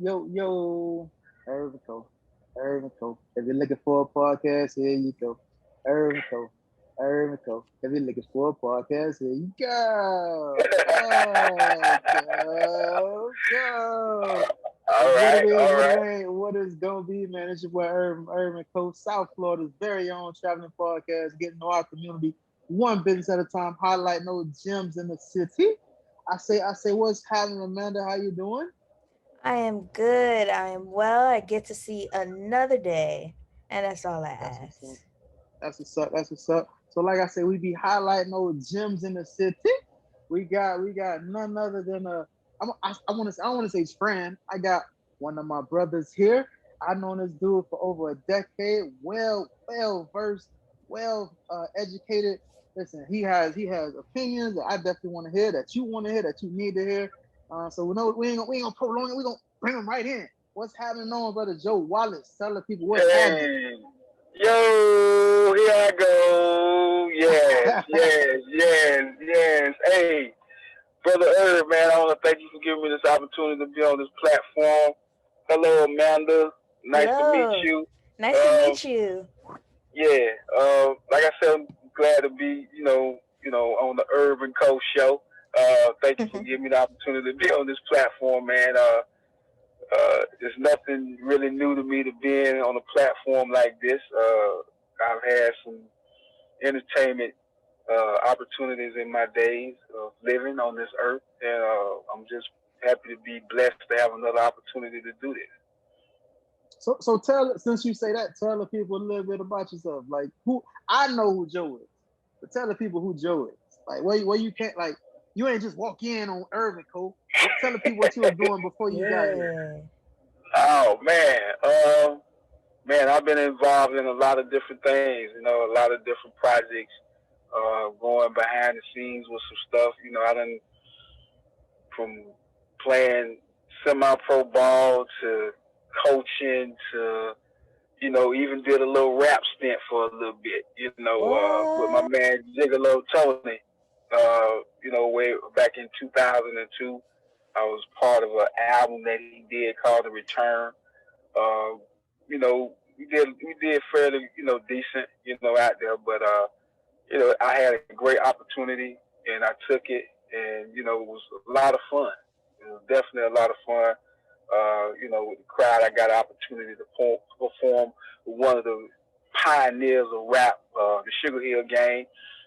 Yo, Irv and Co. Irv and Co. If you're looking for a podcast, here you go. Irv and Co. Irv and Co. If you're looking for a podcast, here you go. Go. All What it right, is, all what it right. ain't, what it's gonna be, man. It's your boy Irv and Co. South Florida's very own traveling podcast, getting to our community one business at a time, highlighting those gems in the city. I say, what's happening, Amanda? How you doing? I am good. I am well. I get to see another day. And that's all I That's what's up. ask. That's what's up. So, like I said, we be highlighting those gems in the city. We got none other than I want to I want to say his friend. I got one of my brothers here. I known this dude for over a decade. Well versed, educated. Listen, he has opinions that I definitely want to hear, that you want to hear, that you need to hear. So we ain't gonna prolong it. We gonna bring him right in. What's happening on, brother Joe Wallace? Tell the people what's happening. Hey, yo, here I go. Yes, yes, yes, yes. Hey, brother Irv, man, I want to thank you for giving me this opportunity to be on this platform. Hello, Amanda. Nice to meet Hello. you. Nice to Uh, meet you. yeah, like I said, I'm glad to be, on the Irv and Co show. Thank you for giving me the opportunity to be on this platform, man. It's nothing really new to me to being on a platform like this. I've had some entertainment opportunities in my days of living on this earth, and I'm just happy to be blessed to have another opportunity to do this. So tell, since you say that, tell the people a little bit about yourself. Like who I know who Joe is, but tell the people who Joe is. Like where you can't, like, you ain't just walk in on Irv and Co. Tell the people what you was doing before you got here. Yeah. Oh man, I've been involved in a lot of different things. A lot of different projects. Going behind the scenes with some stuff. I done from playing semi-pro ball to coaching to even did a little rap stint for a little bit. With my What? man Gigolo Tony. Way back in 2002, I was part of an album that he did called The Return. Uh, we did fairly decent out there, but I had a great opportunity and I took it, and it was a lot of fun. It was definitely a lot of fun. With the crowd, I got an opportunity to perform with one of the pioneers of rap, the Sugar Hill Gang,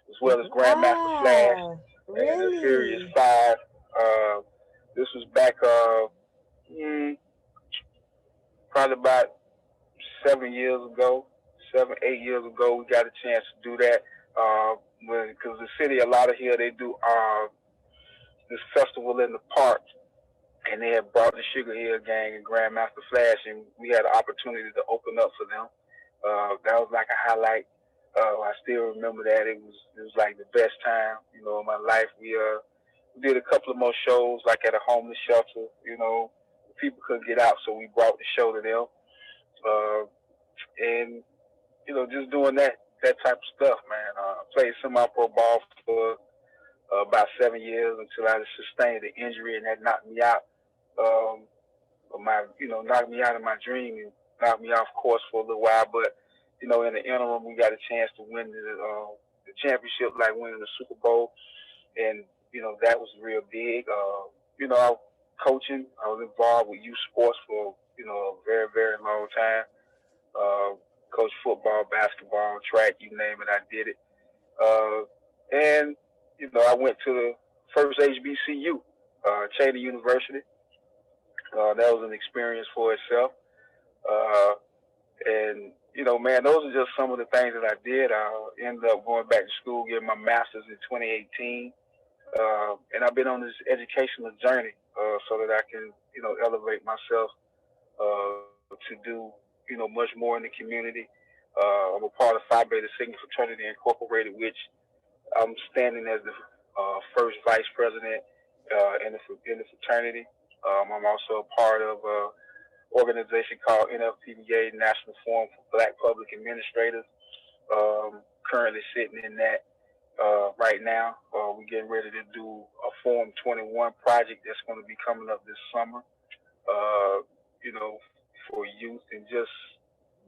as well as Grandmaster Flash Wow. and the Furious Really? Five. Uh, this was back mm, probably about 7 years ago, 7, 8 years ago. We got a chance to do that because the city, a lot of here, they do this festival in the park, and they had brought the Sugar Hill Gang and Grandmaster Flash, and we had an opportunity to open up for them. That was like a highlight. I still remember that. It was like the best time, in my life. We did a couple of more shows, like at a homeless shelter. People couldn't get out, so we brought the show to them. Uh, and just doing that type of stuff, man. I played semi-pro ball for about 7 years until I sustained an injury, and that knocked me out. Um, knocked me out of my dream and knocked me off course for a little while. But in the interim, we got a chance to win the championship, like winning the Super Bowl, and that was real big. I was coaching. I was involved with youth sports for a very very long time. Uh, Coached football, basketball, track, you name it, I did it. And I went to the first HBCU, Cheney University. That was an experience for itself. Uh, and man, those are just some of the things that I did. I ended up going back to school, getting my master's in 2018, and I've been on this educational journey so that I can, elevate myself to do, much more in the community. I'm a part of Phi Beta Sigma Fraternity Incorporated, which I'm standing as the first vice president in the fraternity. I'm also a part of organization called NFPBA, National Forum for Black Public Administrators. Currently sitting in that right now. We're getting ready to do a Form 21 project that's going to be coming up this summer. Uh, for youth and just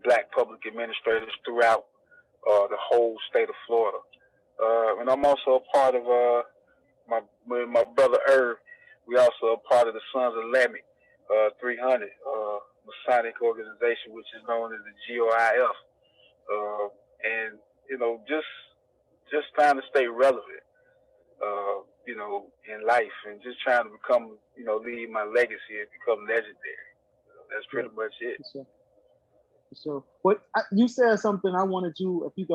black public administrators throughout the whole state of Florida. And I'm also a part of my brother Irv. We also a part of the Sons of Lamech 300 Masonic organization, which is known as the GOIF. And just trying to stay relevant, in life, and just trying to become, leave my legacy and become legendary. That's pretty much it. So, what you said something I wanted you, if you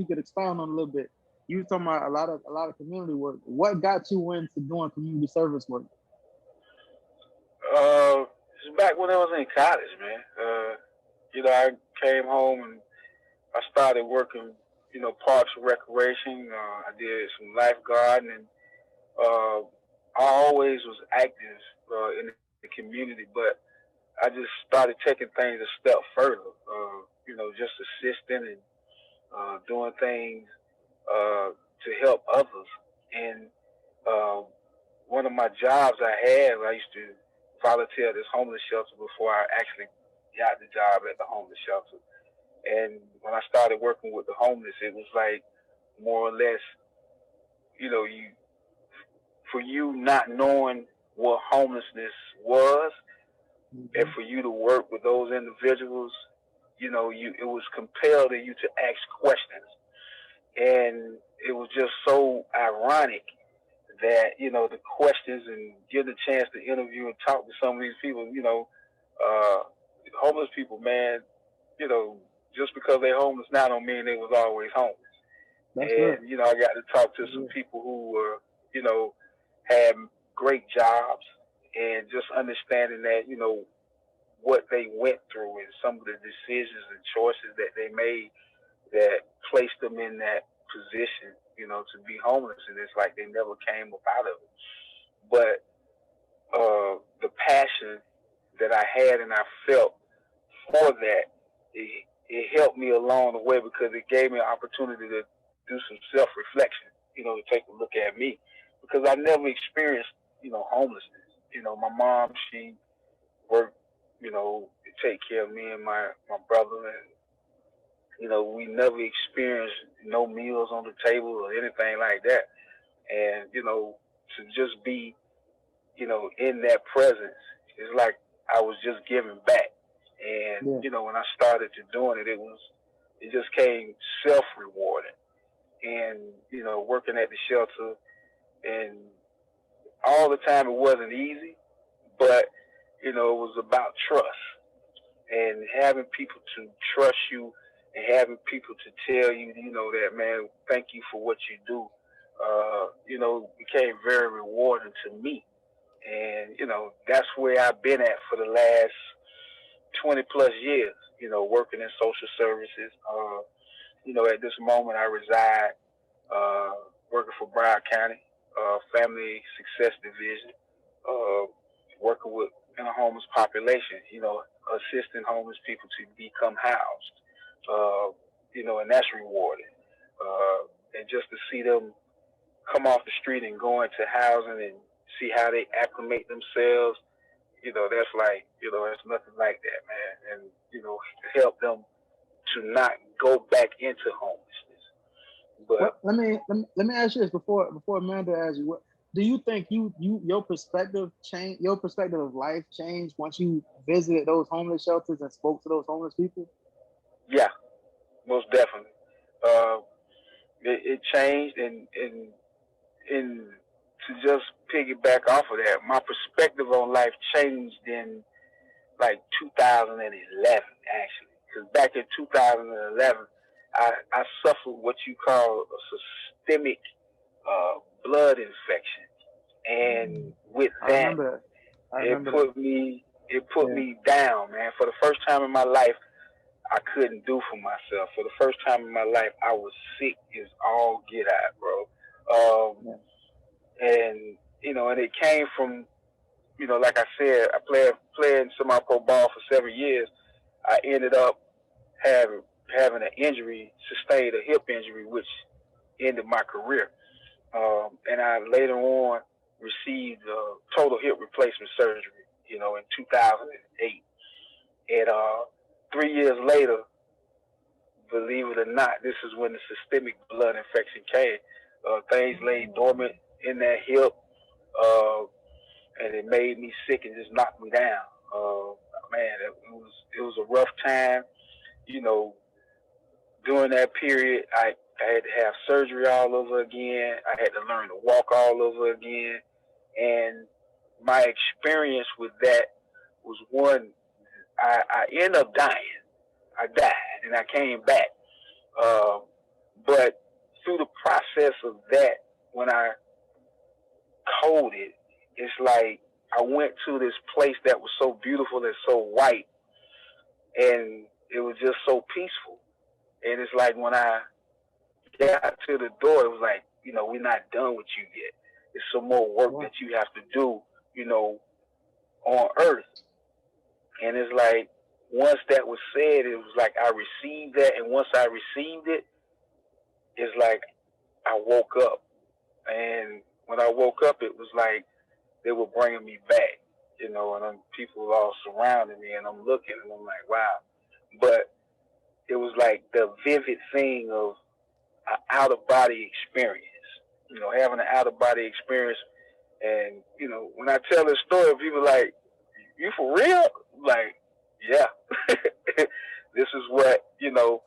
could expound on a little bit. You were talking about a lot of community work. What got you into doing community service work? It's back when I was in college, man. I came home and I started working, parks and recreation. I did some lifeguarding, and I always was active in the community, but I just started taking things a step further, just assisting and doing things to help others. And one of my jobs I used to volunteer at this homeless shelter before I actually got the job at the homeless shelter. And when I started working with the homeless, it was like more or less, for you not knowing what homelessness was, and for you to work with those individuals, it was compelled in you to ask questions. And it was just so ironic that, the questions and get the chance to interview and talk to some of these people, homeless people, man, just because they're homeless now don't mean they was always homeless. That's and, right. I got to talk to some people who were, had great jobs, and just understanding that, what they went through and some of the decisions and choices that they made that placed them in that position, to be homeless. And it's like they never came up out of it. But the passion that I had and I felt for that, it helped me along the way, because it gave me an opportunity to do some self-reflection, to take a look at me, because I never experienced, homelessness. My mom, she worked, to take care of me and my brother, and, we never experienced no meals on the table or anything like that. And, to just be, in that presence, it's like I was just giving back. And, when I started to doing it, it just came self-rewarding. And, working at the shelter, and all the time it wasn't easy, but, it was about trust, and having people to trust you, and having people to tell you, that, man, thank you for what you do, became very rewarding to me. And, that's where I've been at for the last 20 plus years, working in social services. At this moment I reside working for Broward County Family Success Division, working with in a homeless population, assisting homeless people to become housed, and that's rewarding. And just to see them come off the street and go into housing and see how they acclimate themselves, that's like, it's nothing like that, man. And, help them to not go back into homelessness. But let me ask you this before Amanda asks you, what do you think your perspective changed, your perspective of life changed once you visited those homeless shelters and spoke to those homeless people? Yeah, most definitely. It changed, and to just piggyback off of that, my perspective on life changed in like 2011, actually. Because back in 2011, I suffered what you call a systemic blood infection, and with that, it put me down, man. For the first time in my life, I couldn't do for myself. For the first time in my life, I was sick as all get out, bro. And and it came from, like I said, I played semi-pro ball for 7 years. I ended up having an injury, sustained a hip injury, which ended my career. And I later on received total hip replacement surgery, in 2008. And 3 years later, believe it or not, this is when the systemic blood infection came. Things lay dormant in that hip, and it made me sick and just knocked me down. Man, it was a rough time. You know, during that period, I had to have surgery all over again. I had to learn to walk all over again. And my experience with that was one, I ended up dying. I died and I came back. But through the process of that, when I coded, it's like I went to this place that was so beautiful and so white, and it was just so peaceful. And it's like when I got to the door, it was like, you know, we're not done with you yet. There's some more work that you have to do, you know, on earth. And it's like, once that was said, it was like I received that. And once I received it, it's like I woke up. And when I woke up, it was like they were bringing me back, you know, and people were all surrounding me, and I'm looking, and I'm like, wow. But it was like the vivid thing of an out-of-body experience, you know, having an out-of-body experience. And, you know, when I tell this story, people are like, you for real? Like, yeah. This is what, you know,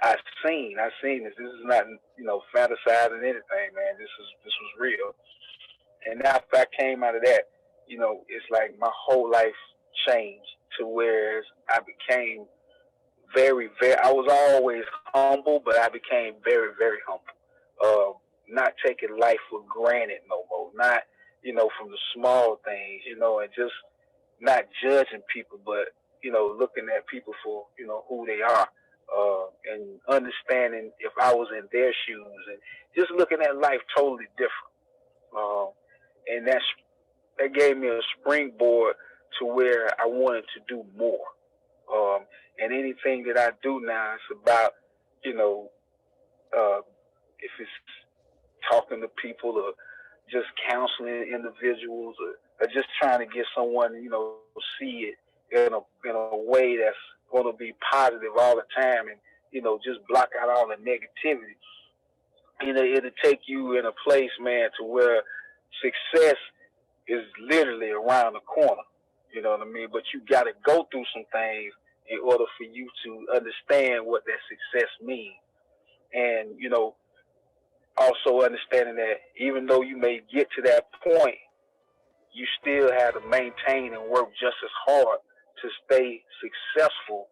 I've seen this. This is not, you know, fantasizing anything, man. This was real. And after I came out of that, you know, it's like my whole life changed to where I became very, very, I was always humble, but I became very, very humble. Not taking life for granted no more. Not, you know, from the small things, you know, and just not judging people, but, you know, looking at people for, you know, who they are, and understanding if I was in their shoes, and just looking at life totally different. And that gave me a springboard to where I wanted to do more. And anything that I do now, it's about, you know, if it's talking to people or just counseling individuals, or just trying to get someone, you know, see it in a way that's going to be positive all the time, and, you know, just block out all the negativity. You know, it'll take you in a place, man, to where success is literally around the corner. You know what I mean? But you got to go through some things in order for you to understand what that success means. And, you know, also understanding that even though you may get to that point, you still have to maintain and work just as hard to stay successful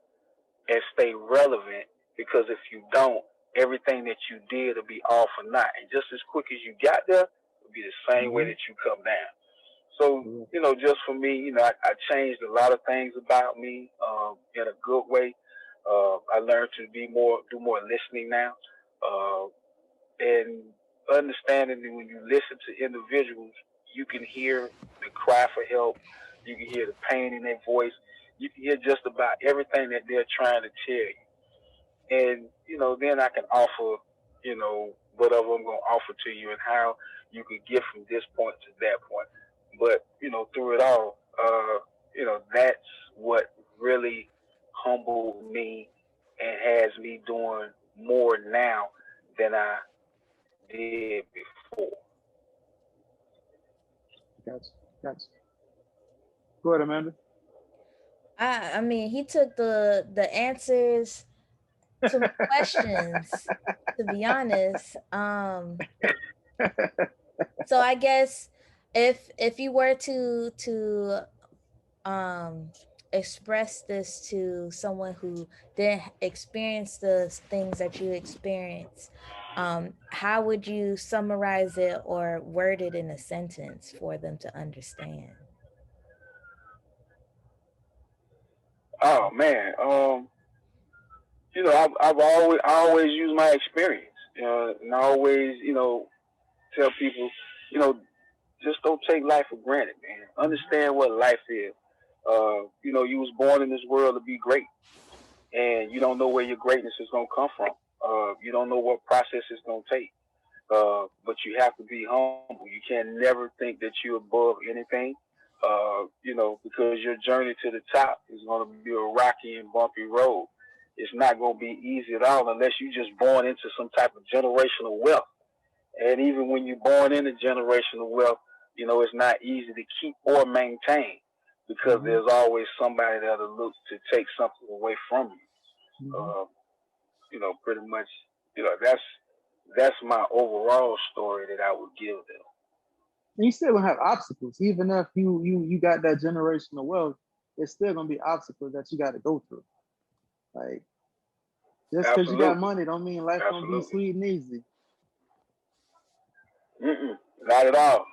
and stay relevant, because if you don't, everything that you did will be all for naught. And just as quick as you got there, it'll be the same way that you come down. So, you know, just for me, you know, I changed a lot of things about me in a good way. I learned to do more listening now, and understanding that when you listen to individuals, you can hear the cry for help, you can hear the pain in their voice, you can hear just about everything that they're trying to tell you. And, you know, then I can offer, you know, whatever I'm going to offer to you and how you could get from this point to that point. But, you know, through it all, you know, that's what really humbled me and has me doing more now than I did before. Gotcha. Go ahead, Amanda. I mean, he took the answers to my questions, to be honest. So I guess if you were to express this to someone who didn't experience the things that you experienced, how would you summarize it or word it in a sentence for them to understand? Oh man, you know, I always use my experience, you know, and I always, you know, tell people, you know, just don't take life for granted, man. Understand what life is. You know, you was born in this world to be great, and you don't know where your greatness is gonna come from. You don't know what process it's gonna take. But you have to be humble. You can never think that you're above anything. because your journey to the top is going to be a rocky and bumpy road. It's not going to be easy at all unless you're just born into some type of generational wealth. And even when you're born into generational wealth, it's not easy to keep or maintain because there's always somebody that'll look to take something away from you. Pretty much, that's my overall story that I would give them. And you still gonna have obstacles, even if you got that generational wealth. There's still gonna be obstacles that you got to go through. Like just because you got money, don't mean life gonna be sweet and easy. Not at all.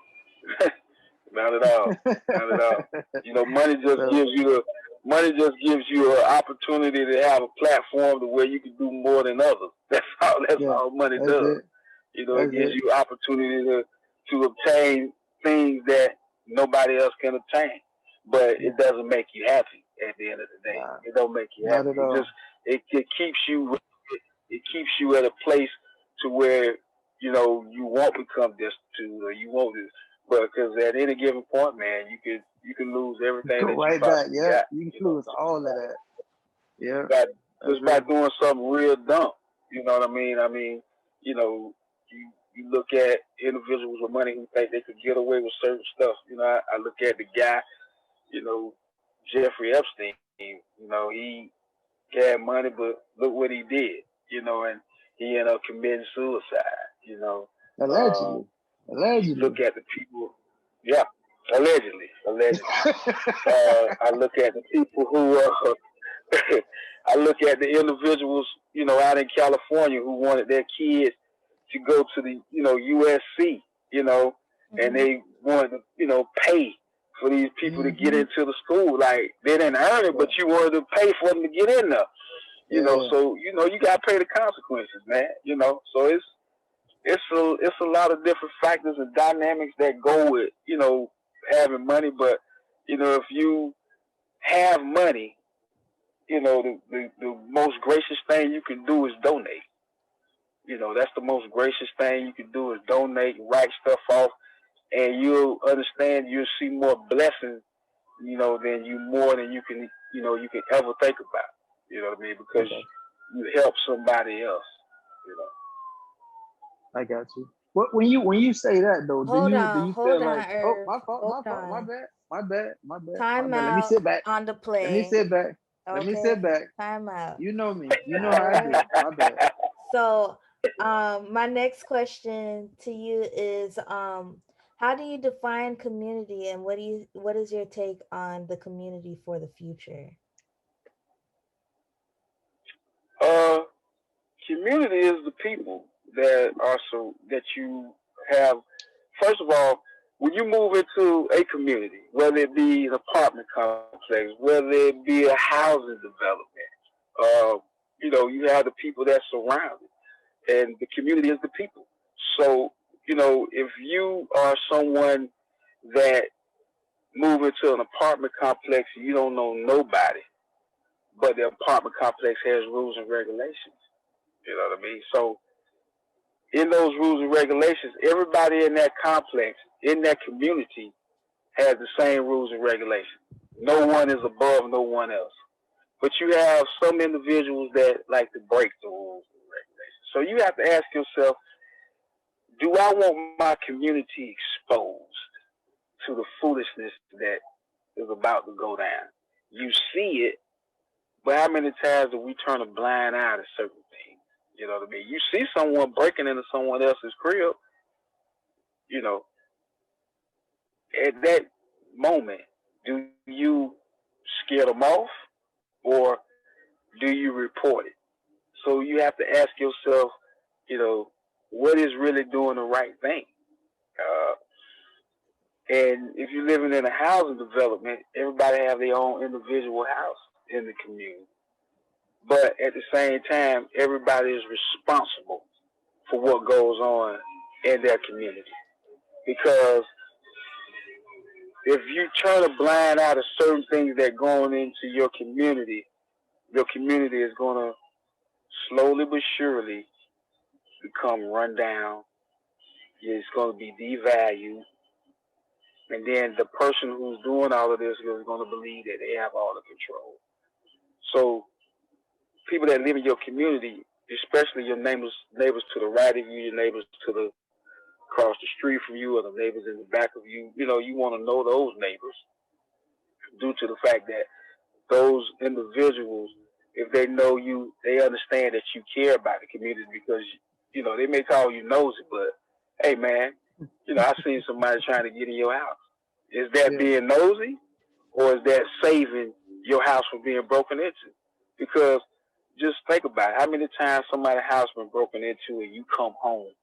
Not at all. Not at all. Money just gives you an opportunity to have a platform to where you can do more than others. That's all money does. It gives you opportunity to obtain things that nobody else can obtain. But it doesn't make you happy at the end of the day. It don't make you happy. It keeps you at a place to where you won't become destitute or you won't. But because at any given point, man, you can lose everything. Go right back, yeah. You can lose all of that. Yeah. Just by doing something real dumb. You know what I mean? I mean, you look at individuals with money who think they could get away with certain stuff. I look at the guy, Jeffrey Epstein. He had money, but look what he did. And he ended up committing suicide. Allegedly. Look at the people. Yeah, allegedly. I look at the people who. I look at the individuals, out in California who wanted their kids to go to the, USC, and they wanted to, pay for these people to get into the school. Like they didn't earn it, but you wanted to pay for them to get in there. So you got to pay the consequences, man. So it's a lot of different factors and dynamics that go with, having money. But, if you have money, the most gracious thing you can do is donate. That's the most gracious thing you can do is donate, write stuff off, and you'll understand, you'll see more blessings, than you can, you can ever think about. You know what I mean? Because you help somebody else, I got you. When you say that though, do you feel like Irv. my fault, my bad. Time out. Let me sit back. On the play. Let me sit back. Okay. Let me sit back. Time out. You know me. You know how I do. My bad. So, my next question to you is, how do you define community, and what is your take on the community for the future? Community is the people that you have. First of all, when you move into a community, whether it be an apartment complex, whether it be a housing development, you have the people that surround it, and the community is the people. So, if you are someone that move into an apartment complex and you don't know nobody, but the apartment complex has rules and regulations. You know what I mean? So in those rules and regulations, everybody in that complex, in that community, has the same rules and regulations. No one is above no one else. But you have some individuals that like to break the rules and regulations. So you have to ask yourself, do I want my community exposed to the foolishness that is about to go down? You see it, but how many times do we turn a blind eye to certain things? You know what I mean? You see someone breaking into someone else's crib, at that moment, do you scare them off or do you report it? So you have to ask yourself, what is really doing the right thing? And if you're living in a housing development, everybody have their own individual house in the community. But at the same time, everybody is responsible for what goes on in their community. Because if you turn a blind eye to certain things that are going into your community is going to slowly but surely become run down. It's going to be devalued. And then the person who's doing all of this is going to believe that they have all the control. So people that live in your community, especially your neighbors to the right of you, your neighbors to the across the street from you, or the neighbors in the back of you, you know, you want to know those neighbors due to the fact that those individuals, if they know you, they understand that you care about the community, because, you know, they may call you nosy, but hey, man, you know, I seen somebody trying to get in your house. Is that being nosy, or is that saving your house from being broken into? Because just think about it. How many times somebody's house been broken into and you come home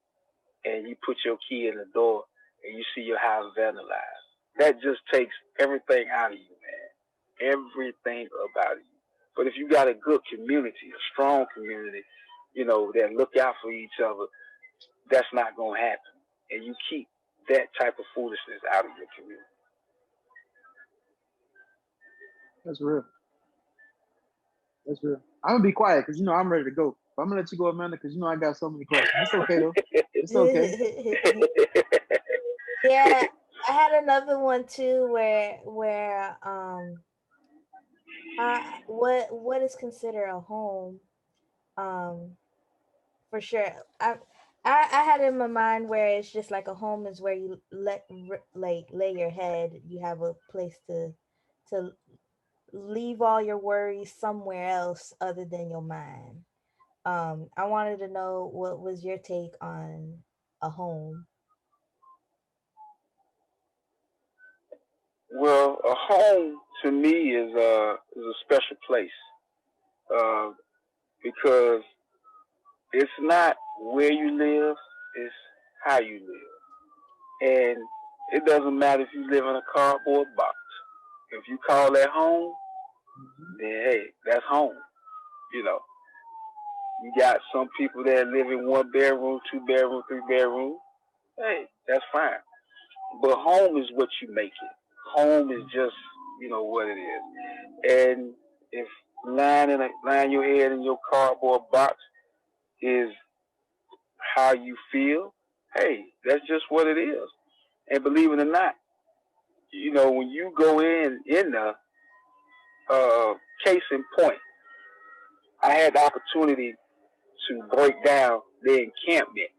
and you put your key in the door and you see your house vandalized? That just takes everything out of you, man. Everything about you. But if you got a good community, a strong community, you know, that look out for each other, that's not going to happen. And you keep that type of foolishness out of your community. That's real. That's real. I'm going to be quiet because, you know, I'm ready to go. But I'm going to let you go, Amanda, because, you know, I got so many questions. It's okay, though. It's okay. Yeah, I had another one, too, where what is considered a home, for sure. I had in my mind where it's just like a home is where you lay your head. You have a place to leave all your worries somewhere else other than your mind. I wanted to know what was your take on a home. Well, a home to me is a special place, because it's not where you live, it's how you live. And it doesn't matter if you live in a cardboard box. If you call that home, then hey, that's home. You know, you got some people that live in 1 bedroom, 2 bedroom, 3 bedroom. Hey, that's fine. But home is what you make it. Home is just, you know, what it is. And if lying your head in your cardboard box is how you feel, hey, that's just what it is. And believe it or not, you know, when you go in the case in point, I had the opportunity to break down the encampment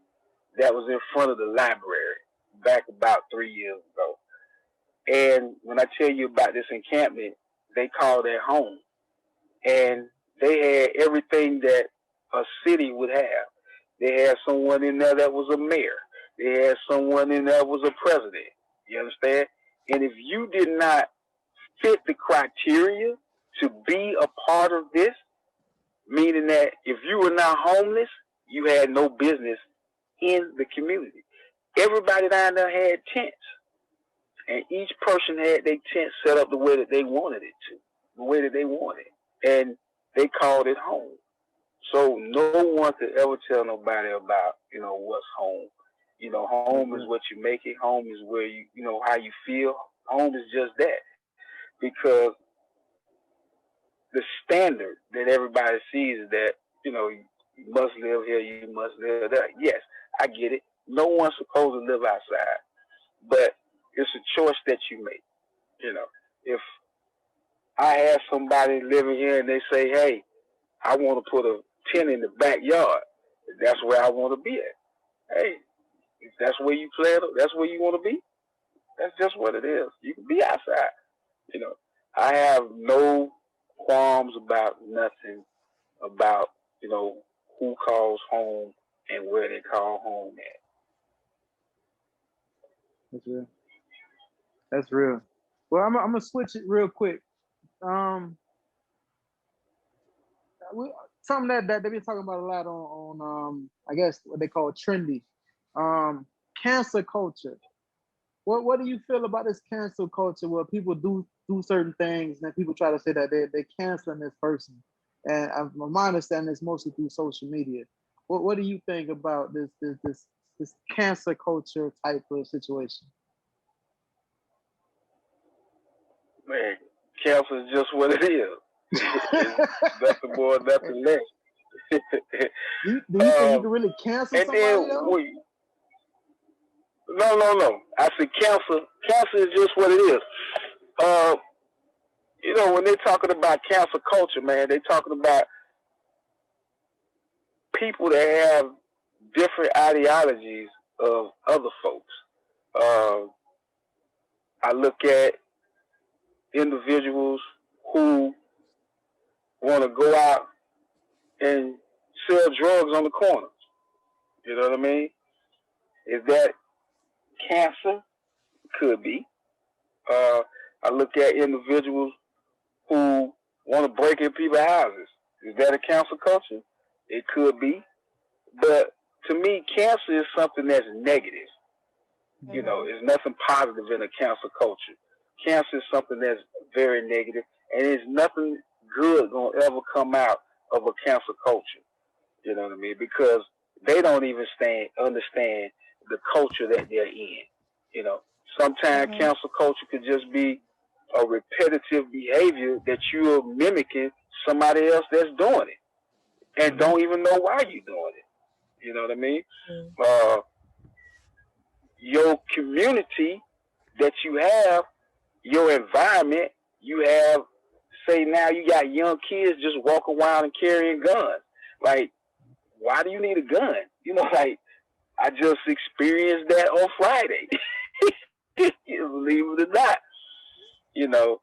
that was in front of the library back about 3 years ago. And when I tell you about this encampment, they called it home. And they had everything that a city would have. They had someone in there that was a mayor. They had someone in there that was a president. You understand? And if you did not fit the criteria to be a part of this, meaning that if you were not homeless, you had no business in the community. Everybody down there had tents. And each person had their tent set up the way that they wanted it to, the way that they wanted. And they called it home. So no one could ever tell nobody about, you know, what's home. You know, home is what you make it. Home is where you know, how you feel. Home is just that. Because the standard that everybody sees is that, you know, you must live here, you must live there. Yes, I get it. No one's supposed to live outside. But it's a choice that you make. You know, if I have somebody living here and they say, hey, I want to put a tent in the backyard, that's where I want to be at. Hey, if that's where you plan, that's where you want to be. That's just what it is. You can be outside. You know, I have no qualms about nothing about, you know, who calls home and where they call home at. That's real. That's real. Well, I'm gonna switch it real quick. Something that they've been talking about a lot on I guess what they call trendy, cancel culture. What do you feel about this cancel culture where people do certain things and then people try to say that they're canceling this person? And my understanding is mostly through social media. What do you think about this cancel culture type of situation? Man, cancel is just what it is. Nothing more, nothing less. do you think you can really cancel somebody though? No. I said cancer. Cancer is just what it is. When they're talking about cancer culture, man, they're talking about people that have different ideologies of other folks. I look at individuals who want to go out and sell drugs on the corners. You know what I mean? Is that cancer? Could be. I look at individuals who want to break in people's houses. Is that a cancer culture? It could be. But to me, cancer is something that's negative. Mm-hmm. You know, there's nothing positive in a cancer culture. Cancer is something that's very negative, and there's nothing good going to ever come out of a cancer culture. You know what I mean? Because they don't even understand the culture that they're in. You know, sometimes cancer culture could just be a repetitive behavior that you're mimicking somebody else that's doing it and don't even know why you're doing it. You know what I mean? Your community that you have, your environment, you have, say now you got young kids just walking around and carrying guns. Like, why do you need a gun? You know, like, I just experienced that on Friday. Believe it or not. You know,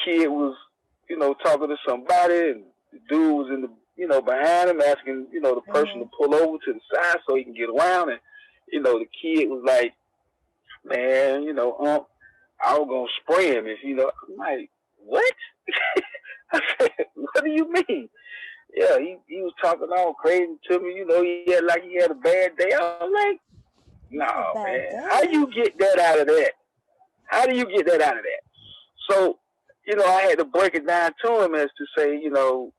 kid was, talking to somebody, and the dude was in the, behind him asking, the person to pull over to the side so he can get around. And, the kid was like, man, I was going to spray him if, I'm like, what? I said, what do you mean? Yeah, he was talking all crazy to me, he had a bad day. I was like, no, man. How do you get that out of that? How do you get that out of that? So, I had to break it down to him as to say, young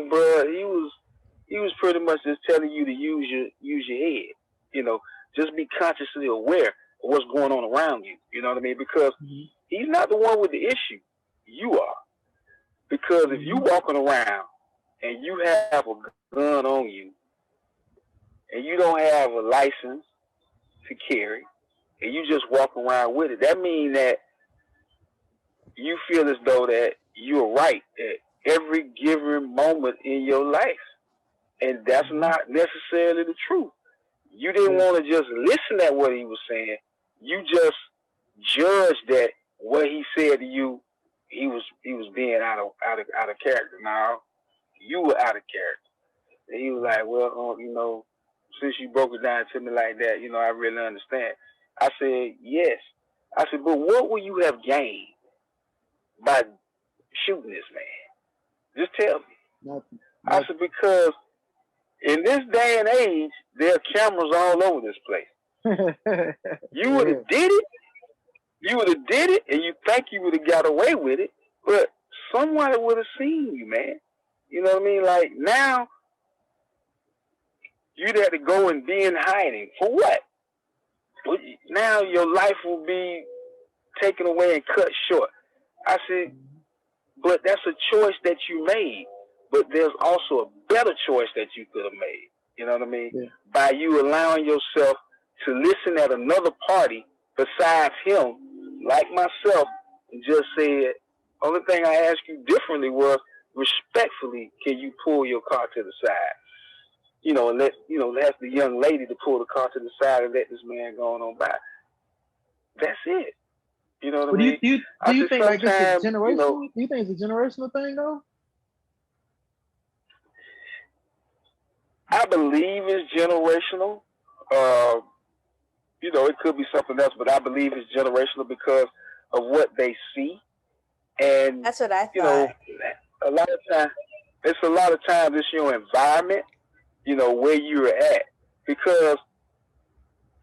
bud, he was pretty much just telling you to use your head. Just be consciously aware of what's going on around you. You know what I mean? Because he's not the one with the issue. You are. Because if you walking around and you have a gun on you and you don't have a license to carry and you just walk around with it, that means that you feel as though that you're right at every given moment in your life. And that's not necessarily the truth. You didn't want to just listen at what he was saying. You just judged that what he said to you, he was being out of character. Now, you were out of character. And he was like, well, since you broke it down to me like that, I really understand. I said, yes. I said, but what will you have gained by shooting this man? Just tell me. Nothing. I said, because in this day and age, there are cameras all over this place. You would have did it. You would have did it, and you think you would have got away with it, but somebody would have seen you, man. You know what I mean? Like, now, you'd have to go and be in hiding. For what? Now your life will be taken away and cut short. I said, but that's a choice that you made. But there's also a better choice that you could have made. You know what I mean? Yeah. By you allowing yourself to listen at another party besides him, like myself, and just said, only thing I asked you differently was, respectfully, can you pull your car to the side? And ask the young lady to pull the car to the side and let this man go on by. That's it. You know what I mean? Do you think like it's a generational? Do you think it's a generational thing though? I believe it's generational. It could be something else, but I believe it's generational because of what they see. And that's what I thought. A lot of times it's your environment, where you're at. Because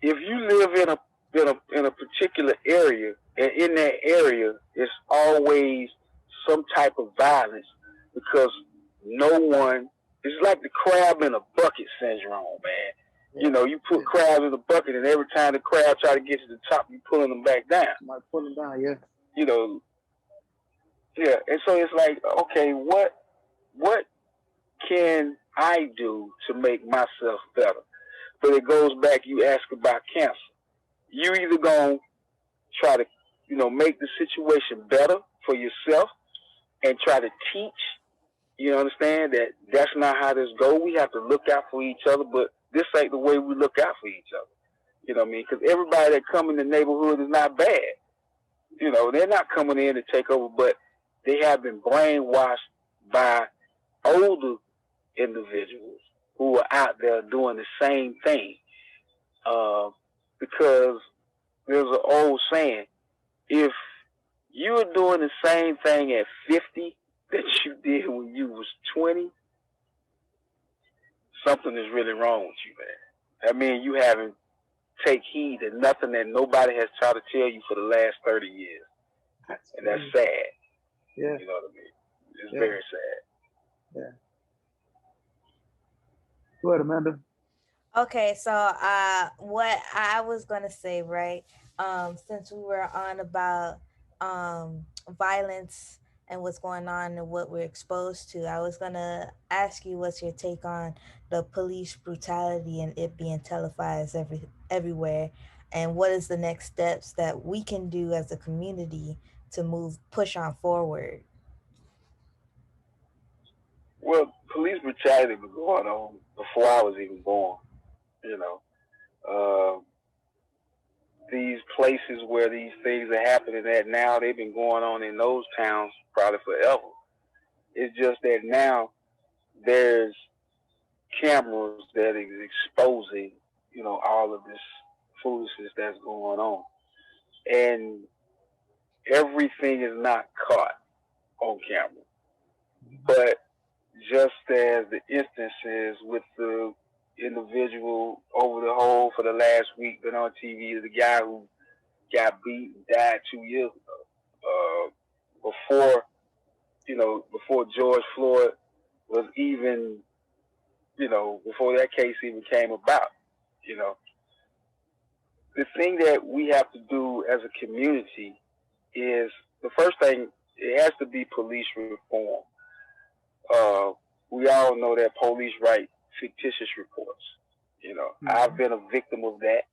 if you live in a particular area, and in that area, it's always some type of violence because no one. It's like the crab in a bucket syndrome, man. You put crabs in a bucket, and every time the crab try to get to the top, you pulling them back down. Might pull them down, yeah. Yeah. And so it's like, okay, what can I do to make myself better? but it goes back, you ask about cancer. You either going to try to, make the situation better for yourself and try to teach, you understand, that that's not how this go. We have to look out for each other, but this ain't the way we look out for each other. You know what I mean? Because everybody that come in the neighborhood is not bad. They're not coming in to take over, but they have been brainwashed by older individuals who are out there doing the same thing. Because there's an old saying, if you're doing the same thing at 50 that you did when you was 20, something is really wrong with you, man. I mean, you haven't take heed to nothing that nobody has tried to tell you for the last 30 years. And that's sad. Yeah. You know what I mean? It's very sad. Yeah. Go ahead, Amanda. Okay, so what I was gonna say, right? Since we were on about violence and what's going on and what we're exposed to, I was gonna ask you what's your take on the police brutality and it being televised everywhere, and what is the next steps that we can do as a community to push on forward? Well, police brutality was going on before I was even born. These places where these things are happening at now, they've been going on in those towns probably forever. It's just that now there's cameras that is exposing, all of this foolishness that's going on. And everything is not caught on camera. But just as the instances with the individual over the whole for the last week been on TV, the guy who got beat and died 2 years ago. Before George Floyd was even, before that case even came about, The thing that we have to do as a community is, the first thing, it has to be police reform. We all know that police write fictitious reports. I've been a victim of that.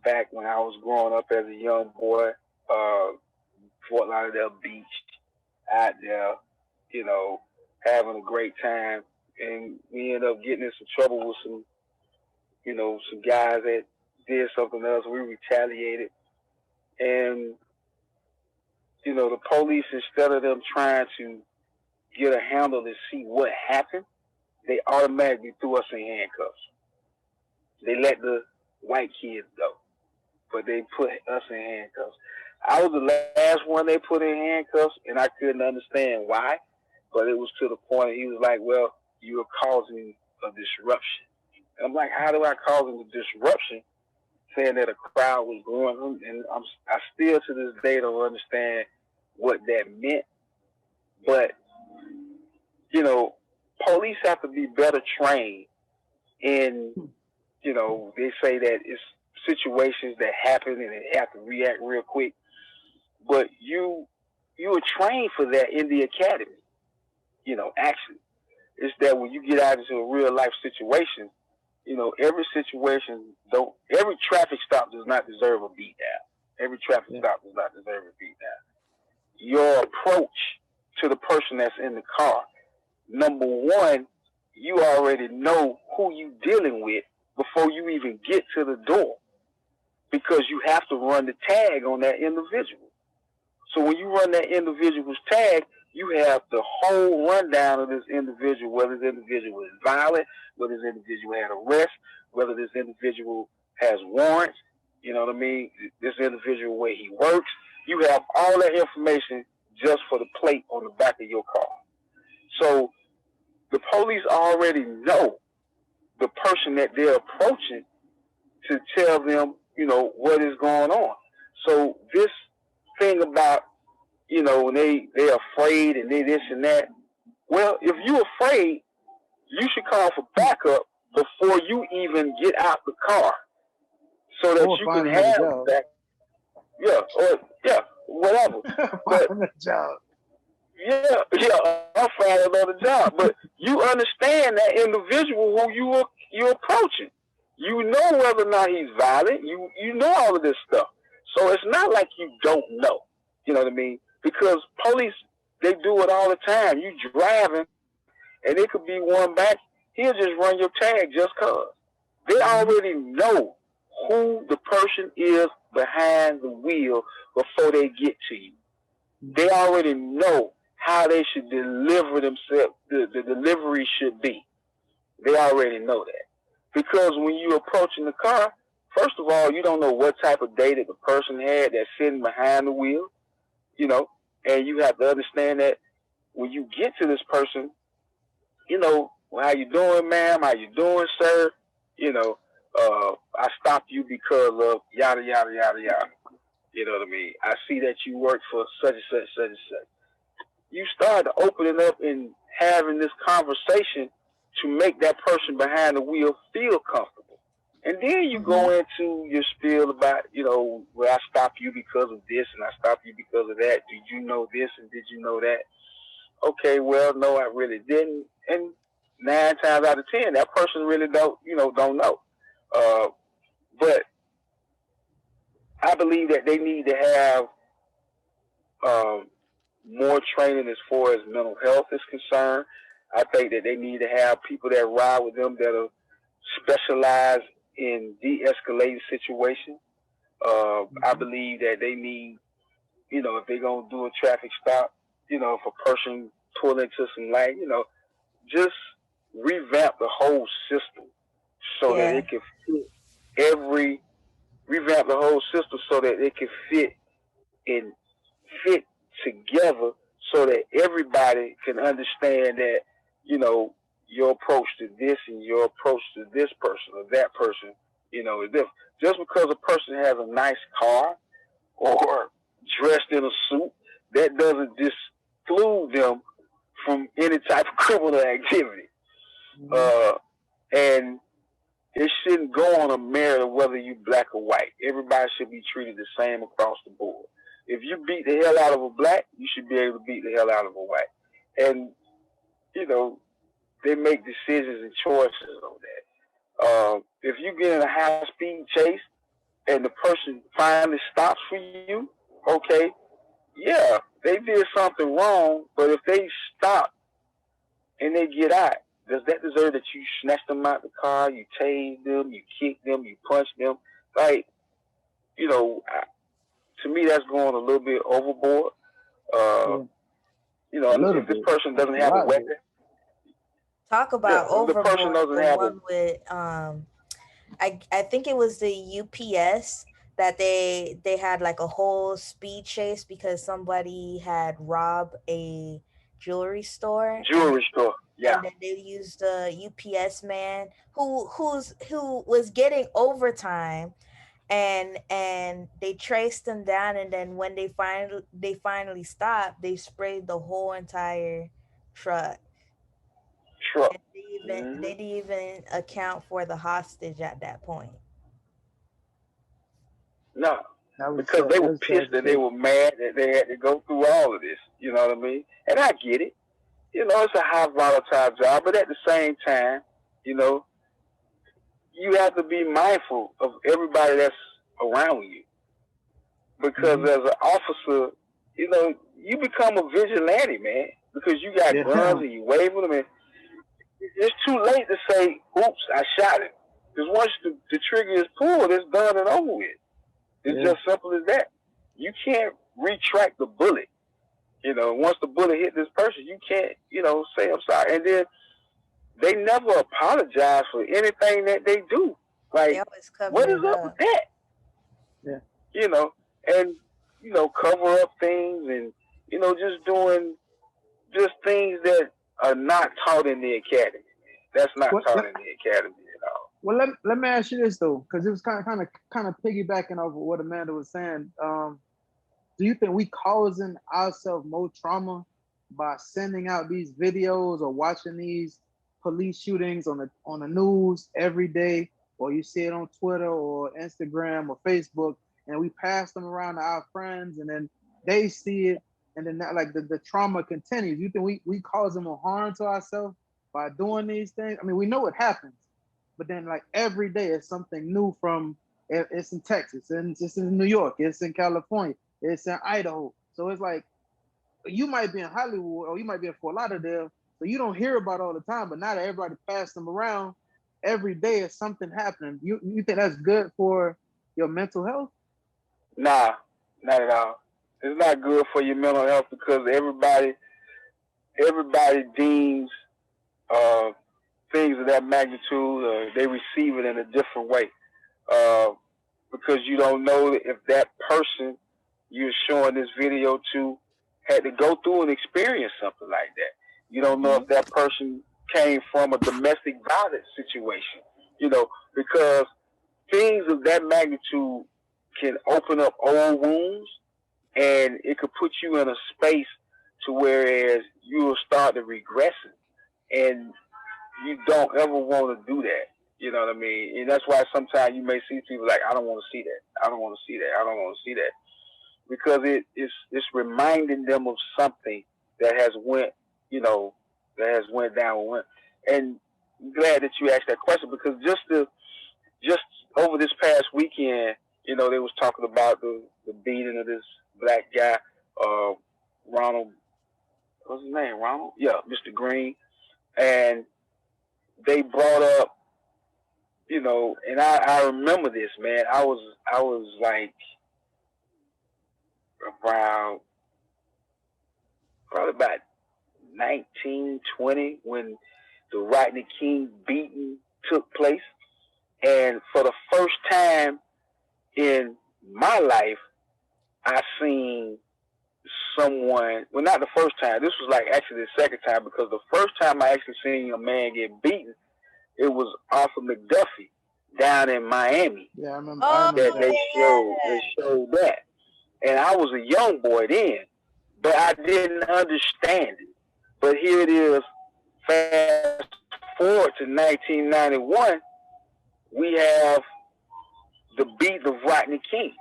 Back when I was growing up as a young boy, Fort Lauderdale Beach, out there, having a great time, and we ended up getting in some trouble with some guys that did something else. We retaliated, and the police, instead of them trying to get a handle to see what happened, they automatically threw us in handcuffs. They let the white kids go, but they put us in handcuffs. I was the last one they put in handcuffs, and I couldn't understand why, but it was to the point he was like, well, you're causing a disruption. And I'm like, how do I cause a disruption? Saying that a crowd was growing, and I still to this day don't understand what that meant. But, police have to be better trained in, they say that it's situations that happen and they have to react real quick. But you were trained for that in the academy, actually. It's that when you get out into a real life situation, every traffic stop does not deserve a beat down. Every traffic stop does not deserve a beat down. Your approach to the person that's in the car, number one, you already know who you dealing with before you even get to the door, because you have to run the tag on that individual. So when you run that individual's tag, you have the whole rundown of this individual, whether this individual is violent, whether this individual had arrest, whether this individual has warrants, this individual where he works. You have all that information just for the plate on the back of your car. So the police already know the person that they're approaching to tell them, what is going on. So this thing about, when they're afraid and they this and that, well, if you're afraid, you should call for backup before you even get out the car, so that you can have that. Whatever. But, job. Yeah, I'll find another job. But you understand that individual who you're approaching. You know whether or not he's violent. You know all of this stuff. So it's not like you don't know. You know what I mean? Because police, they do it all the time. You driving, and it could be one back. He'll just run your tag just cause. They already know who the person is behind the wheel before they get to you. They already know how they should deliver themselves, the delivery should be. They already know that. Because when you're approaching the car, first of all, you don't know what type of day that the person had that's sitting behind the wheel, you know, and you have to understand that when you get to this person, you know, well, how you doing, ma'am? How you doing, sir? You know, I stopped you because of yada, yada, yada, yada. You know what I mean? I see that you work for such and such, such and such. You start opening up and having this conversation to make that person behind the wheel feel comfortable. And then you go into your spiel about, you know, well, I stopped you because of this and I stopped you because of that. Did you know this and did you know that? Okay, well, no, I really didn't. And 9 times out of 10, that person really don't know. But I believe that they need to have more training as far as mental health is concerned. I think that they need to have people that ride with them that are specialized in de-escalating situations. I believe that they need, you know, if they're going to do a traffic stop, you know, if a person pull into some light, you know, just revamp the whole system so that it can fit revamp the whole system so that it can fit together so that everybody can understand that, you know, your approach to this and your approach to this person or that person, you know, is different. Just because a person has a nice car or dressed in a suit, that doesn't exclude them from any type of criminal activity. And it shouldn't go on a merit of whether you black or white. Everybody should be treated the same across the board. If you beat the hell out of a black, you should be able to beat the hell out of a white. And, you know, they make decisions and choices on that. If you get in a high-speed chase and the person finally stops for you, okay, yeah, they did something wrong, but if they stop and they get out, does that deserve that you snatch them out the car, you tase them, you kick them, you punch them? Like, you know, to me, that's going a little bit overboard. You know, if this person doesn't have a weapon. Talk about overboard. The person doesn't have one with, I think it was the UPS that they had like a whole speed chase because somebody had robbed a jewelry store. Yeah. And then they used the UPS man who was getting overtime, and they traced him down, and then when they finally stopped, they sprayed the whole entire truck. And they didn't even account for the hostage at that point. No, because they were pissed and they were mad that they had to go through all of this. You know what I mean? And I get it. You know, it's a high volatile job, but at the same time, you know, you have to be mindful of everybody that's around you. Because as an officer, you know, you become a vigilante, man, because you got guns and you waving them, and it's too late to say, oops, I shot him. Because once the trigger is pulled, it's done and over with. It's just simple as that. You can't retract the bullet. You know, once the bullet hit this person, you can't, you know, say I'm sorry. And then they never apologize for anything that they do. Like, what is up with that? Yeah. You know, and, you know, cover up things and, you know, just doing just things that are not taught in the academy. That's not taught in the academy at all. Well, let me ask you this though, because it was kind of piggybacking off of what Amanda was saying. Do you think we causing ourselves more trauma by sending out these videos or watching these police shootings on the news every day, or you see it on Twitter or Instagram or Facebook, and we pass them around to our friends, and then they see it, and then that, like the trauma continues. You think we causing more harm to ourselves by doing these things? I mean, we know it happens, but then like every day it's something new from it's in Texas, and it's in New York, it's in California, it's in Idaho. So it's like you might be in Hollywood or you might be in Fort Lauderdale, so you don't hear about it all the time. But now that everybody passed them around, every day is something happening. You think that's good for your mental health? Nah, not at all. It's not good for your mental health because everybody deems things of that magnitude. They receive it in a different way because you don't know if that person you're showing this video to had to go through and experience something like that. You don't know if that person came from a domestic violence situation, because things of that magnitude can open up old wounds, and it could put you in a space to whereas you will start to regressing, and you don't ever want to do that. You know what I mean? And that's why sometimes you may see people like, I don't want to see that. I don't want to see that. I don't want to see that. Because it's reminding them of something that has went down. And I'm glad that you asked that question because just over this past weekend, they was talking about the beating of this black guy, Ronald, what's his name? Ronald? Yeah, Mr. Green. And they brought up, and I remember this, man. I was like around probably about 19, 20 when the Rodney King beating took place. And for the first time in my life, I seen someone, well, not the first time. This was like actually the second time because the first time I actually seen a man get beaten, it was Arthur McDuffie down in Miami. Yeah, I remember. They showed that. And I was a young boy then, but I didn't understand it. But here it is, fast forward to 1991, we have the beat of Rodney King.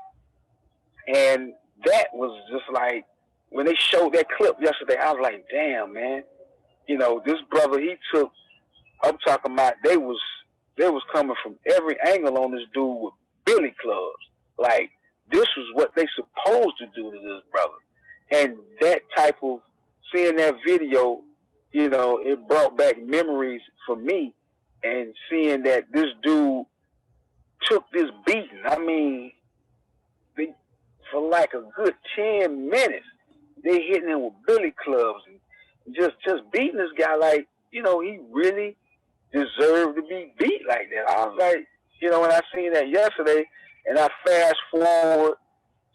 And that was just like, when they showed that clip yesterday, I was like, damn, man. This brother, I'm talking about, they was coming from every angle on this dude with billy clubs. Like, this was what they supposed to do to this brother. And that type of, seeing that video, it brought back memories for me and seeing that this dude took this beating. I mean, for like a good 10 minutes, they hitting him with billy clubs and just beating this guy like, he really deserved to be beat like that. I was like, when I seen that yesterday, and I fast forward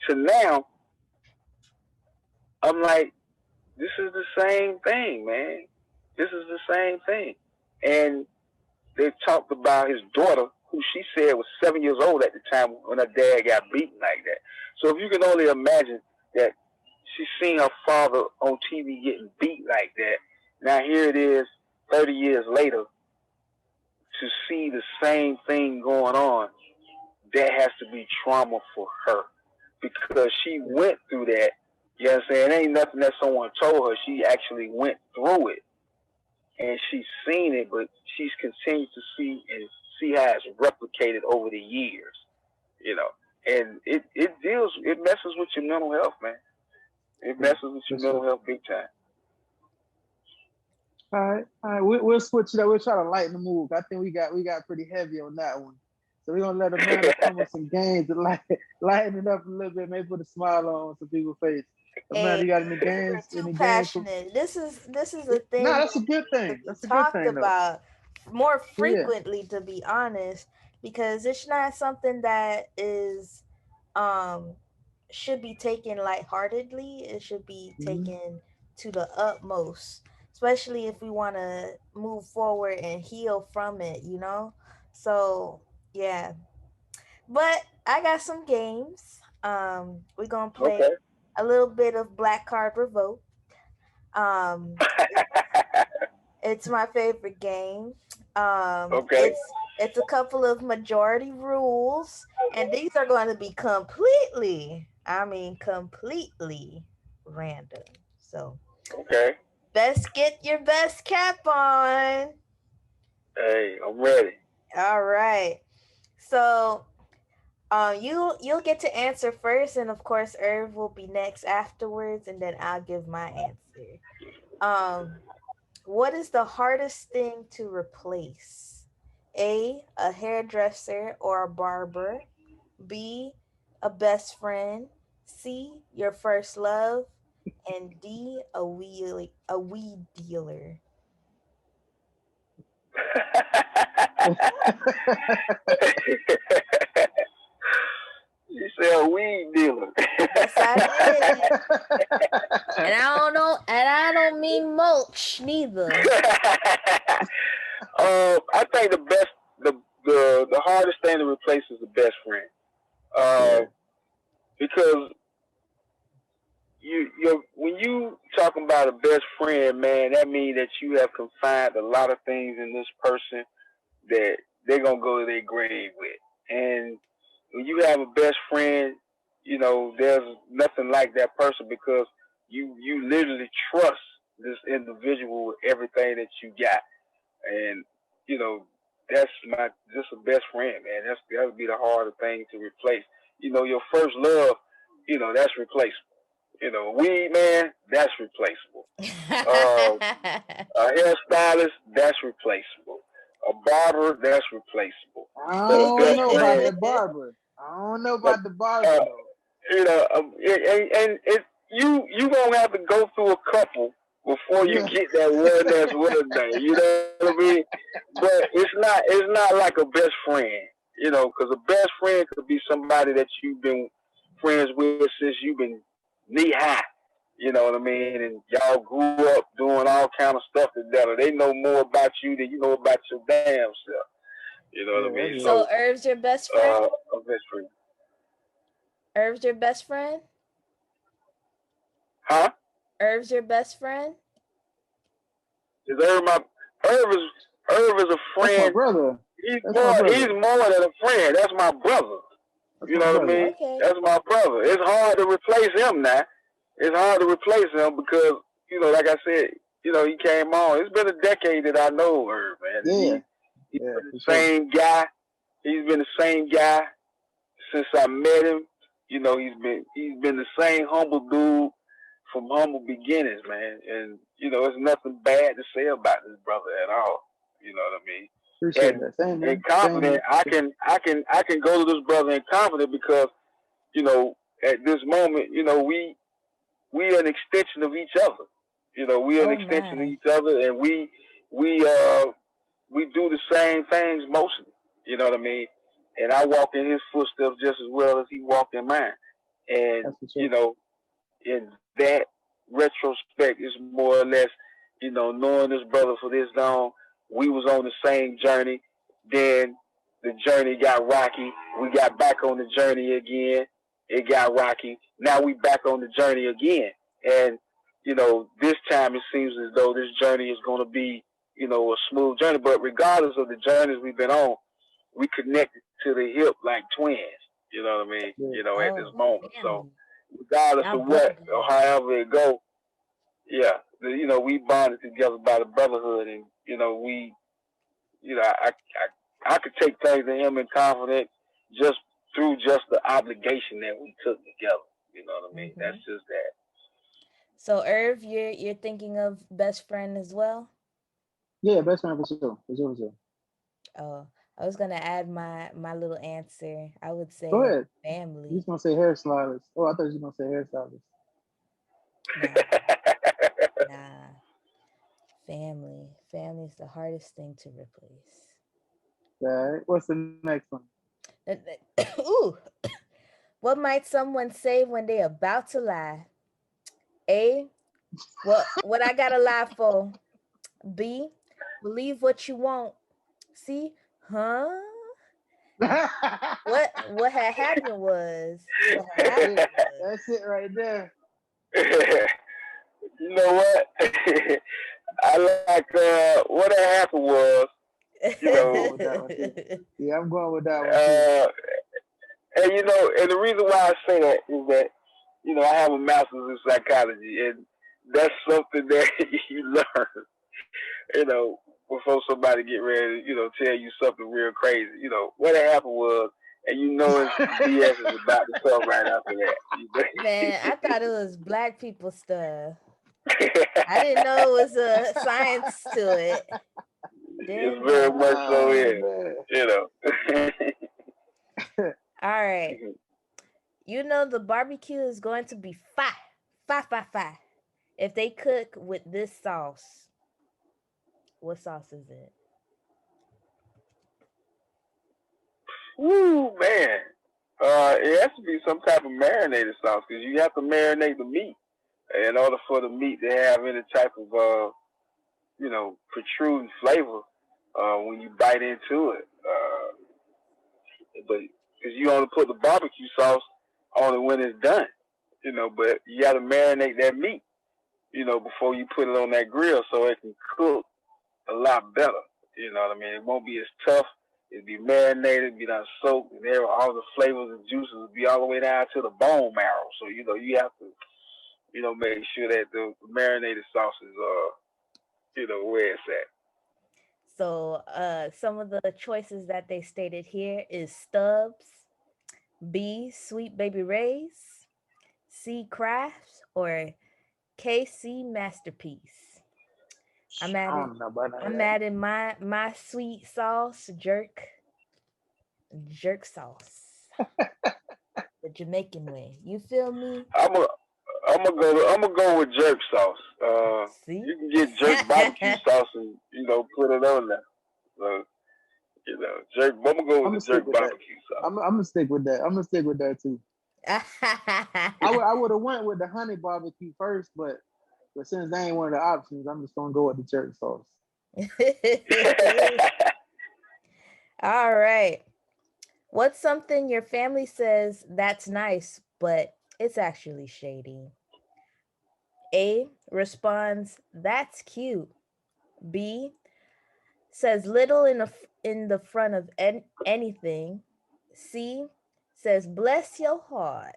to now, I'm like, this is the same thing, man. This is the same thing. And they talked about his daughter, who she said was 7 years old at the time when her dad got beaten like that. So if you can only imagine that she's seen her father on TV getting beat like that, now here it is 30 years later to see the same thing going on. That has to be trauma for her because she went through that. You know what I'm saying? It ain't nothing that someone told her. She actually went through it and she's seen it, but she's continued to see how it's replicated over the years, and it messes with your mental health, man. It messes with your mental health big time. All right. We'll switch it up. We'll try to lighten the mood. I think we got pretty heavy on that one. So we're gonna let Amanda come with some games to lighten it up a little bit, maybe put a smile on some people's face. Amanda, you got any games? Too passionate. This is a thing. No, that's a good thing. That's a good thing. Talked about more frequently, to be honest, because it's not something that is should be taken lightheartedly. It should be taken to the utmost, especially if we want to move forward and heal from it. So yeah, but I got some games. We're gonna play a little bit of Black Card Revoked. It's my favorite game. It's a couple of majority rules, and these are going to be completely random. So, Okay. best get your best cap on. Hey, I'm ready. All right. So, you'll get to answer first, and of course, Irv will be next afterwards, and then I'll give my answer. Um, what is the hardest thing to replace? A hairdresser or a barber. B, a best friend. C, your first love. And D, a weed dealer. You say a weed dealer. Yes, I did. And I don't mean mulch neither. I think the hardest thing to replace is the best friend. Because when you talking about a best friend, man, that means that you have confined a lot of things in this person that they're gonna go to their grave with. And when you have a best friend, there's nothing like that person because you literally trust this individual with everything that you got. And that's just a best friend, man. That would be the harder thing to replace. Your first love, that's replaceable. Weed man, that's replaceable. A hairstylist, that's replaceable. A barber, that's replaceable. I don't know about the barber. You gonna have to go through a couple before you get that one that's one day. You know what I mean? But it's not like a best friend. Because a best friend could be somebody that you've been friends with since you've been knee high. You know what I mean? And y'all grew up doing all kind of stuff together. They know more about you than you know about your damn self. You know what I mean? So Irv's your best friend? A best friend. Irv's your best friend? Huh? Irv's your best friend? Is Irv is a friend. That's my brother. He's more than a friend. That's my brother. You know what I mean? Okay. That's my brother. It's hard to replace him now. It's hard to replace him because, like I said, he came on. It's been a decade that I know Irv, man. He's been the same guy. He's been the same guy since I met him. He's been the same humble dude from humble beginnings, man. And, there's nothing bad to say about this brother at all. You know what I mean? And confident, I can go to this brother and confident because, at this moment, we are an extension of each other. We are an extension of each other, and we do the same things mostly. You know what I mean? And I walk in his footsteps just as well as he walked in mine. And in that retrospect, is more or less, knowing this brother for this long, we was on the same journey. Then the journey got rocky. We got back on the journey again. It got rocky. Now we back on the journey again. And, this time it seems as though this journey is going to be, a smooth journey. But regardless of the journeys we've been on, we connected to the hip like twins. You know what I mean? At this moment. So regardless of what or however it go, we bonded together by the brotherhood, and I could take things to him in confidence just through the obligation that we took together. You know what I mean? Mm-hmm. That's just that. So Irv, you're thinking of best friend as well? Yeah, best friend for sure. Oh, I was gonna add my little answer. I would say go ahead. Family. You was gonna say hairstylist. Oh, I thought you were gonna say hairstylist. Nah. Family. Family is the hardest thing to replace. All right. What's the next one? Ooh. What might someone say when they're about to lie? A, what I gotta lie for? B, believe what you want. C, huh? What had happened was. That's it right there. You know what? I like what had happened was. Yeah, I'm going with that one. And and the reason why I say that is that I have a master's in psychology, and that's something that you learn, before somebody get ready to, tell you something real crazy. What happened was, and it's BS is about to come right after that. Man, I thought it was black people stuff. I didn't know it was a science to it. It's very much so All right. The barbecue is going to be fire if they cook with this sauce. What sauce is it? Ooh, man. It has to be some type of marinated sauce, because you have to marinate the meat in order for the meat to have any type of, protruding flavor when you bite into it. But because you only put the barbecue sauce only when it's done, but you got to marinate that meat, before you put it on that grill so it can cook a lot better. You know what I mean? It won't be as tough. It'll be marinated, be done soaked, and all the flavors and juices will be all the way down to the bone marrow. So, you have to, make sure that the marinated sauce is, where it's at. So some of the choices that they stated here is Stubbs, B, Sweet Baby Ray's, C, Crafts, or KC Masterpiece. I'm adding my sweet sauce, jerk sauce, the Jamaican way. You feel me? I'm gonna go with jerk sauce. See? You can get jerk barbecue sauce and put it on there. So jerk. I'm gonna go with the jerk barbecue sauce. I'm gonna stick with that. I'm gonna stick with that too. I would have went with the honey barbecue first, but since they ain't one of the options, I'm just gonna go with the jerk sauce. All right. What's something your family says that's nice, but it's actually shady? A, responds, that's cute. B, says little in the front of anything. C, says bless your heart.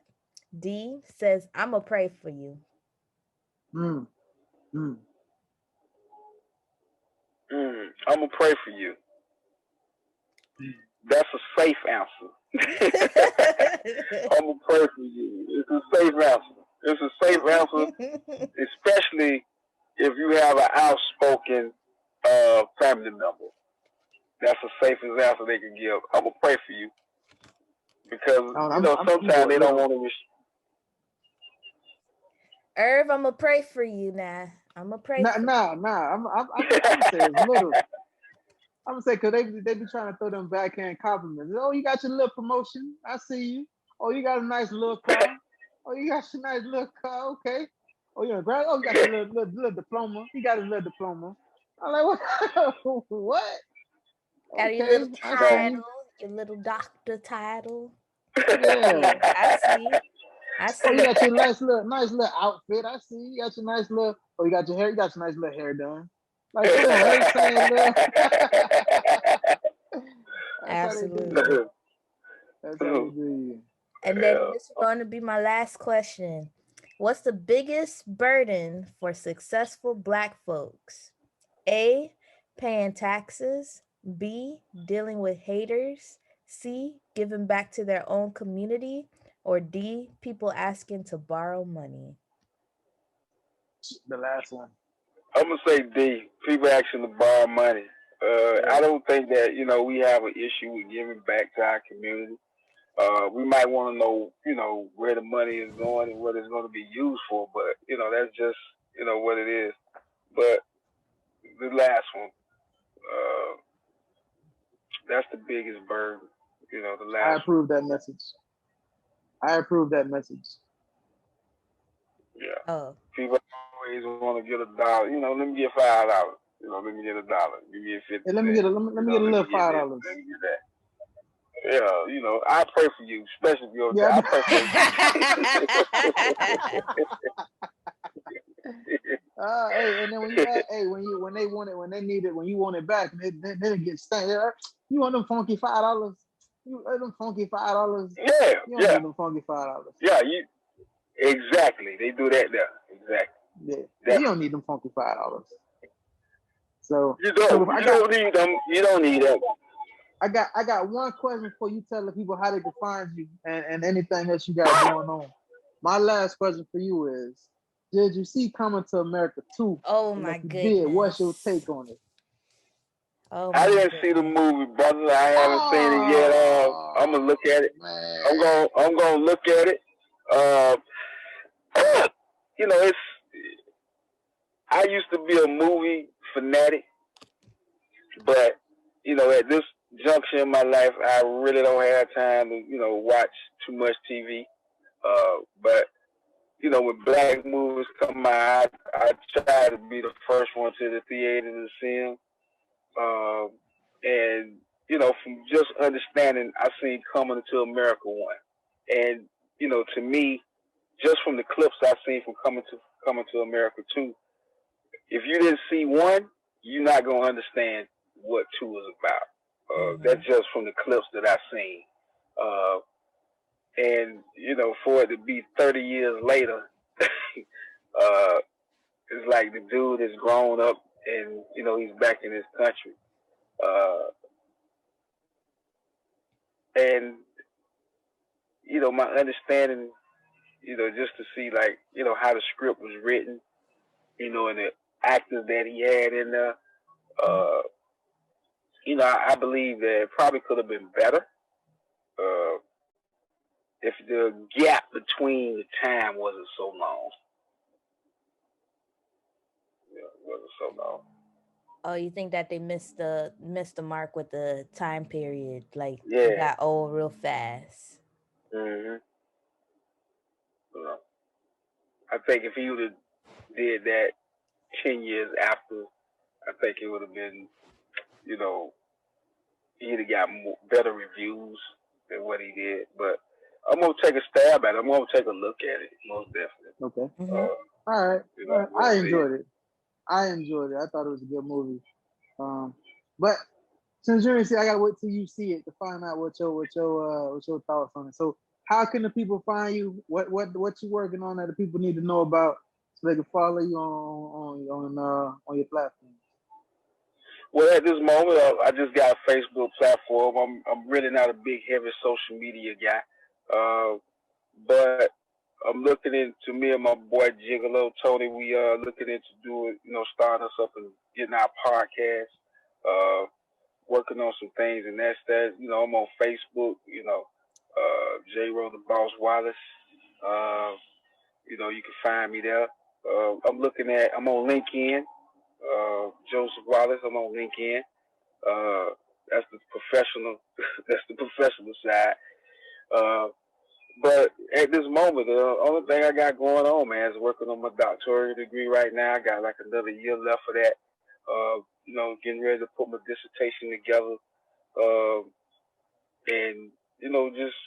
D, says I'ma pray for you. I'm gonna pray for you. That's a safe answer. I'm gonna pray for you. It's a safe answer. It's a safe answer, especially if you have an outspoken family member. That's the safest answer they can give. I'm gonna pray for you, because sometimes they don't want to. Irv, I'm gonna pray for you now. I'm gonna pray. I'm gonna say it's little. I'm gonna say, because they be trying to throw them backhand compliments. Oh, you got your little promotion. I see you. Oh, you got a nice little car. Oh, you got your nice little car. Okay. Oh, you got your little diploma. You got a little diploma. I'm like, what? What? Got your little title, your little doctor title. Yeah, I see. Oh, you got your nice little outfit. I see. You got your nice little. Oh, you got your nice little hair done. Like, come on, saying little. Absolutely. That's how they do. And then this is going to be my last question. What's the biggest burden for successful Black folks? A, paying taxes. B, dealing with haters. C, giving back to their own community. Or D, people asking to borrow money. The last one. I'm going to say D, people asking to borrow money. I don't think that, we have an issue with giving back to our community. We might want to know, where the money is going and what it's going to be used for, but, that's just, what it is. But the last one, that's the biggest burden, the last I approve that message. Yeah. Oh. People always want to get $1. Let me get $5. Let me get $1. Give me a 50. Let me get a little $5. Let me get that. Yeah, I pray for you, especially if you're. Yeah. I pray for you. Hey, and then when they want it, when they need it, when you want it back, they get stank. You want them funky $5? You want them funky $5? Yeah, you want them funky $5? Yeah, Exactly. They do that there. Exactly. Yeah. You don't need them funky $5. So you don't need them. You don't need them. I got one question before you tell the people how they can find you and anything else you got going on. My last question for you is, did you see Coming to America 2? Oh and my if you goodness. did, what's your take on it? Oh I didn't goodness. see the movie, brother. I haven't seen it yet. I'm gonna look at it. Man. I'm gonna look at it. It's. I used to be a movie fanatic, but at this juncture in my life, I really don't have time to watch too much TV. But when black movies come out, I try to be the first one to the theater to see them. And from just understanding, I seen Coming to America 1, and to me, just from the clips I seen from Coming to America 2, if you didn't see 1, you're not gonna understand what 2 is about. That's just from the clips that I seen. And for it to be 30 years later, it's like the dude has grown up and he's back in his country. And my understanding, just to see like how the script was written, and the actors that he had in there. I believe that it probably could have been better if the gap between the time wasn't so long. It wasn't so long. Oh, you think that they missed the mark with the time period? Like, Yeah. it got old real fast. Mm-hmm. I think if he would have did that 10 years after, I think it would have been, he'd have got better reviews than what he did. But I'm going to take a stab at it. I'm going to take a look at it, most definitely. Okay. Mm-hmm. All right. I enjoyed it. I thought it was a good movie. But since you didn't see, I gotta wait till you see it to find out what your thoughts on it. So how can the people find you? What you working on that the people need to know about so they can follow you on your platform? Well, at this moment, I just got a Facebook platform. I'm really not a big, heavy social media guy, but I'm looking into, me and my boy Gigolo Tony. We are looking into doing, starting us up and getting our podcast. Working on some things, and that's that. I'm on Facebook. J. Rowe the Boss Wallace. You can find me there. I'm on LinkedIn. Joseph Wallace. I'm on LinkedIn. That's the professional. That's the professional side. But at this moment, the only thing I got going on, man, is working on my doctoral degree right now. I got like another year left for that. Getting ready to put my dissertation together, and just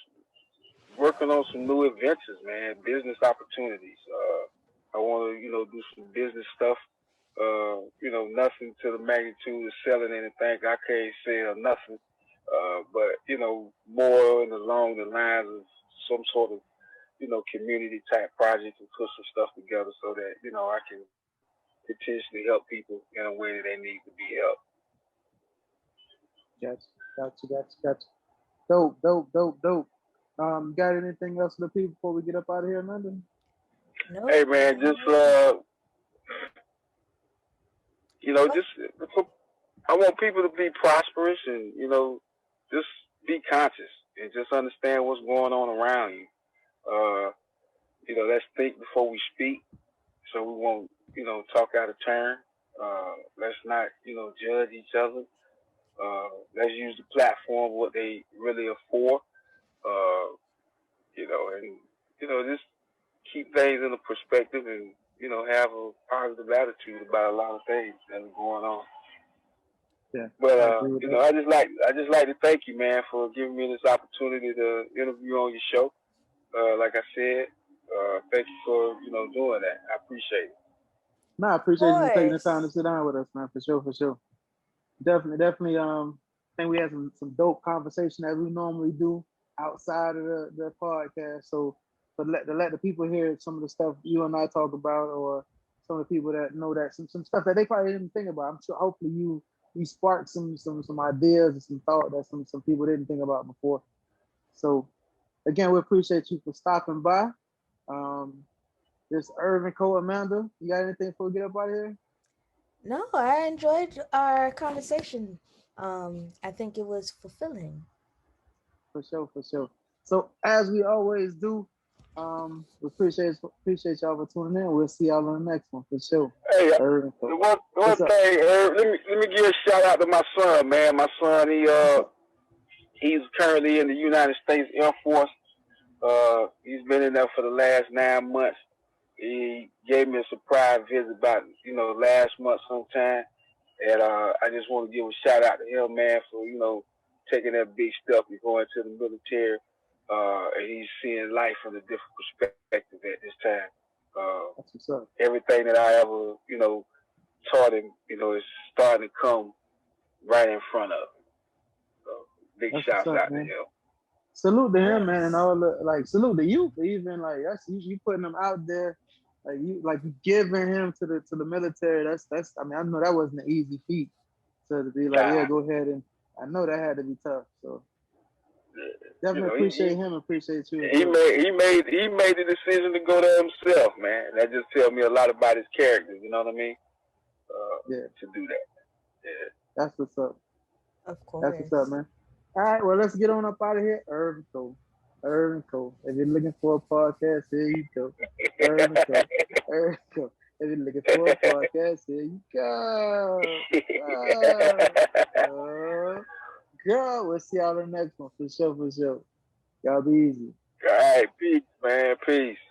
working on some new adventures, man, business opportunities. I want to, do some business stuff. Nothing to the magnitude of selling anything. I can't sell nothing, but more along the lines of some sort of, community type project and put some stuff together so that I can potentially help people in a way that they need to be helped. Gotcha. Dope. Got anything else for the people before we get up out of here, Amanda? No. Hey man, just I want people to be prosperous and just be conscious and just understand what's going on around you. Let's think before we speak, so we won't talk out of turn. Let's not judge each other. Let's use the platform what they really are for. Just keep things in a perspective and have a positive attitude about a lot of things that are going on. Yeah. But I just like to thank you, man, for giving me this opportunity to interview on your show. Like I said, thank you for doing that. I appreciate it. No, I appreciate you taking the time to sit down with us, man. For sure. Definitely. I think we had some dope conversation that we normally do outside of the podcast. So to let the people hear some of the stuff you and I talk about, or some of the people that know that some stuff that they probably didn't think about. I'm sure hopefully you sparked some ideas and some thought that some people didn't think about before. So again, we appreciate you for stopping by. This Irv and Co Amanda, you got anything before we get up out of here? No, I enjoyed our conversation. I think it was fulfilling. For sure, for sure. So as we always do, we appreciate y'all for tuning in. We'll see y'all on the next one for sure. Hey, Irv and Co. one thing, Irv, let me give a shout out to my son, man. My son, he's currently in the United States Air Force. He's been in there for the last 9 months. He gave me a surprise visit about, last month sometime. And I just want to give a shout out to him, man, for, taking that big step and going to the military. And he's seeing life from a different perspective at this time. That's what's up. Everything that I ever, taught him, is starting to come right in front of him. So big shouts out to him. Salute to him, man, and all the salute to you for even that's you putting him out there, you giving him to the military. That's I mean, I know that wasn't an easy feat. So to be yeah, go ahead, and I know that had to be tough. So definitely appreciate him, appreciate you. He made the decision to go there himself, man. That just tells me a lot about his character. You know what I mean? To do that. Yeah. That's what's up. Of course. That's what's up, man. All right, well, let's get on up out of here. Irv and Co. Irv and Co. If you're looking for a podcast, here you go. Irv and Co. Irv and Co. If you're looking for a podcast, here you go. Go. We'll see y'all in the next one. For sure, for sure. Y'all be easy. All right, peace, man. Peace.